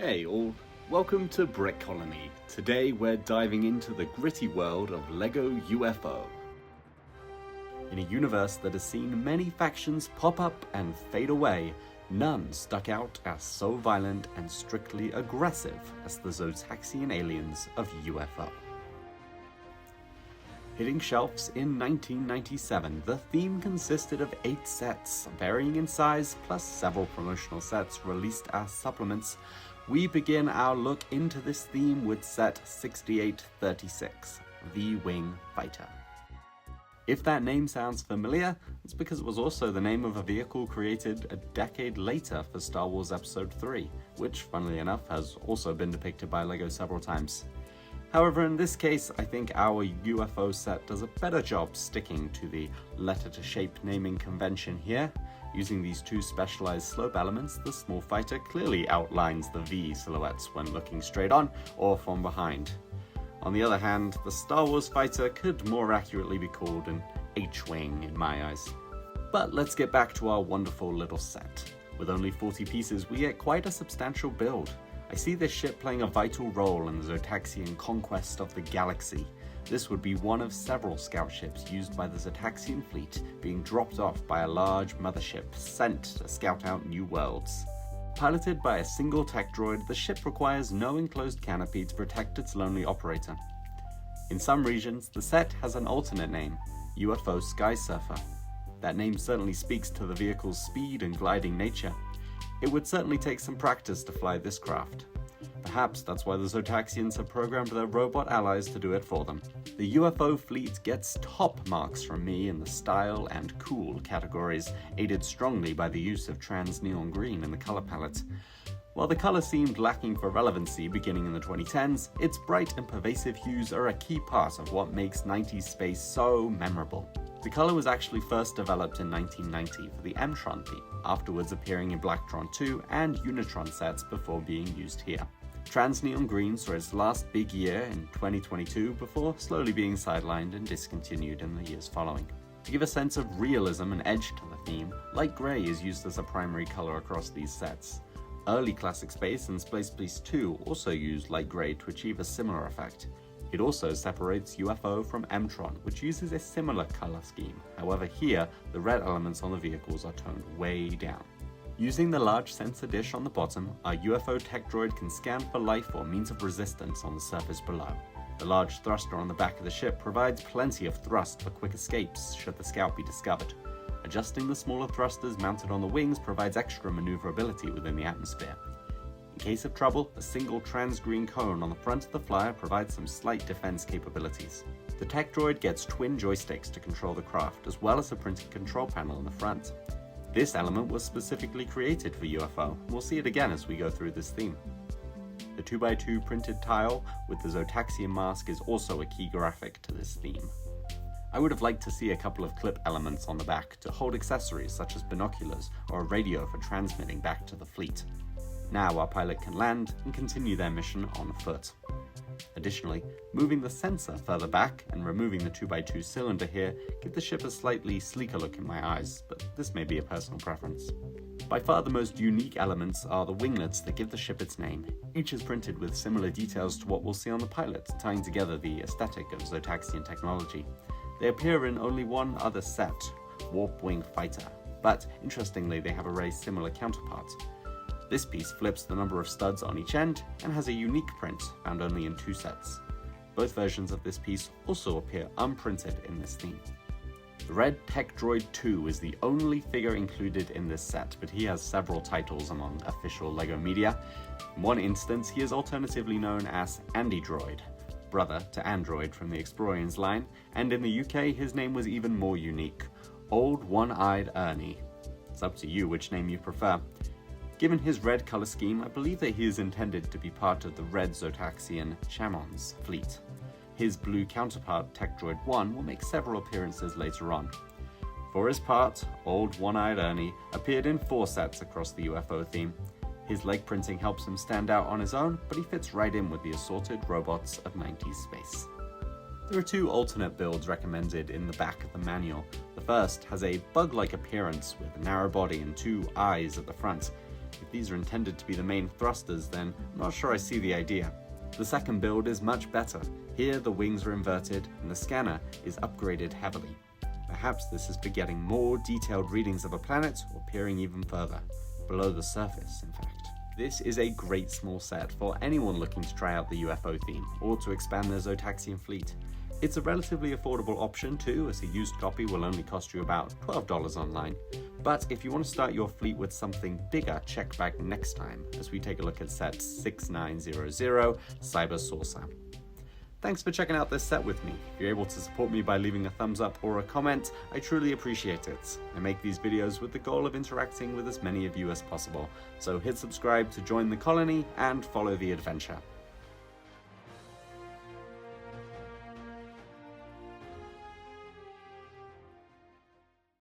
Hey all, welcome to Brick Colony. Today we're diving into the gritty world of LEGO UFO. In a universe that has seen many factions pop up and fade away, none stuck out as so violent and strictly aggressive as the Zotaxian aliens of UFO. Hitting shelves in 1997, the theme consisted of 8 sets, varying in size, plus several promotional sets released as supplements. We begin our look into this theme with set 6836, V-Wing Fighter. If that name sounds familiar, it's because it was also the name of a vehicle created a decade later for Star Wars Episode 3, which, funnily enough, has also been depicted by LEGO several times. However, in this case, I think our UFO set does a better job sticking to the letter-to-shape naming convention here. Using these 2 specialized slope elements, the small fighter clearly outlines the V silhouettes when looking straight on or from behind. On the other hand, the Star Wars fighter could more accurately be called an H-Wing in my eyes. But let's get back to our wonderful little set. With only 40 pieces, we get quite a substantial build. I see this ship playing a vital role in the Zotaxian conquest of the galaxy. This would be one of several scout ships used by the Zotaxian fleet, being dropped off by a large mothership sent to scout out new worlds. Piloted by a single tech droid, the ship requires no enclosed canopy to protect its lonely operator. In some regions, the set has an alternate name, UFO Sky Surfer. That name certainly speaks to the vehicle's speed and gliding nature. It would certainly take some practice to fly this craft. Perhaps that's why the Zotaxians have programmed their robot allies to do it for them. The UFO fleet gets top marks from me in the style and cool categories, aided strongly by the use of trans neon green in the color palette. While the color seemed lacking for relevancy beginning in the 2010s, its bright and pervasive hues are a key part of what makes 90s space so memorable. The color was actually first developed in 1990 for the M-Tron theme, afterwards appearing in Blacktron 2 and Unitron sets before being used here. Trans Neon Green saw its last big year in 2022 before slowly being sidelined and discontinued in the years following. To give a sense of realism and edge to the theme, light grey is used as a primary color across these sets. Early Classic Space and Space Police 2 also used light grey to achieve a similar effect. It also separates UFO from M-Tron, which uses a similar color scheme. However, here, the red elements on the vehicles are toned way down. Using the large sensor dish on the bottom, our UFO tech droid can scan for life or means of resistance on the surface below. The large thruster on the back of the ship provides plenty of thrust for quick escapes should the scout be discovered. Adjusting the smaller thrusters mounted on the wings provides extra maneuverability within the atmosphere. In case of trouble, a single trans-green cone on the front of the flyer provides some slight defense capabilities. The tech droid gets twin joysticks to control the craft, as well as a printed control panel in the front. This element was specifically created for UFO. We'll see it again as we go through this theme. The 2x2 printed tile with the Zotaxian mask is also a key graphic to this theme. I would have liked to see a couple of clip elements on the back to hold accessories such as binoculars or a radio for transmitting back to the fleet. Now our pilot can land and continue their mission on foot. Additionally, moving the sensor further back and removing the 2x2 cylinder here give the ship a slightly sleeker look in my eyes, but this may be a personal preference. By far the most unique elements are the winglets that give the ship its name. Each is printed with similar details to what we'll see on the pilot, tying together the aesthetic of Zotaxian technology. They appear in only one other set, Warp Wing Fighter, but interestingly they have a very similar counterpart. This piece flips the number of studs on each end and has a unique print found only in 2 sets. Both versions of this piece also appear unprinted in this theme. The Red Tech Droid 2 is the only figure included in this set, but he has several titles among official LEGO media. In one instance, he is alternatively known as Andy Droid, brother to Android from the Explorians line, and in the UK his name was even more unique, Old One-Eyed Ernie. It's up to you which name you prefer. Given his red color scheme, I believe that he is intended to be part of the red Zotaxian Shamons fleet. His blue counterpart, Tech Droid 1, will make several appearances later on. For his part, Old One-Eyed Ernie appeared in 4 sets across the UFO theme. His leg printing helps him stand out on his own, but he fits right in with the assorted robots of 90s space. There are 2 alternate builds recommended in the back of the manual. The first has a bug-like appearance with a narrow body and 2 eyes at the front. If these are intended to be the main thrusters, then I'm not sure I see the idea. The second build is much better. Here the wings are inverted and the scanner is upgraded heavily. Perhaps this is for getting more detailed readings of a planet or peering even further, below the surface in fact. This is a great small set for anyone looking to try out the UFO theme or to expand their Zotaxian fleet. It's a relatively affordable option too, as a used copy will only cost you about $12 online. But if you want to start your fleet with something bigger, check back next time as we take a look at set 6900, Cyber Saucer. Thanks for checking out this set with me. If you're able to support me by leaving a thumbs up or a comment, I truly appreciate it. I make these videos with the goal of interacting with as many of you as possible, so hit subscribe to join the colony and follow the adventure.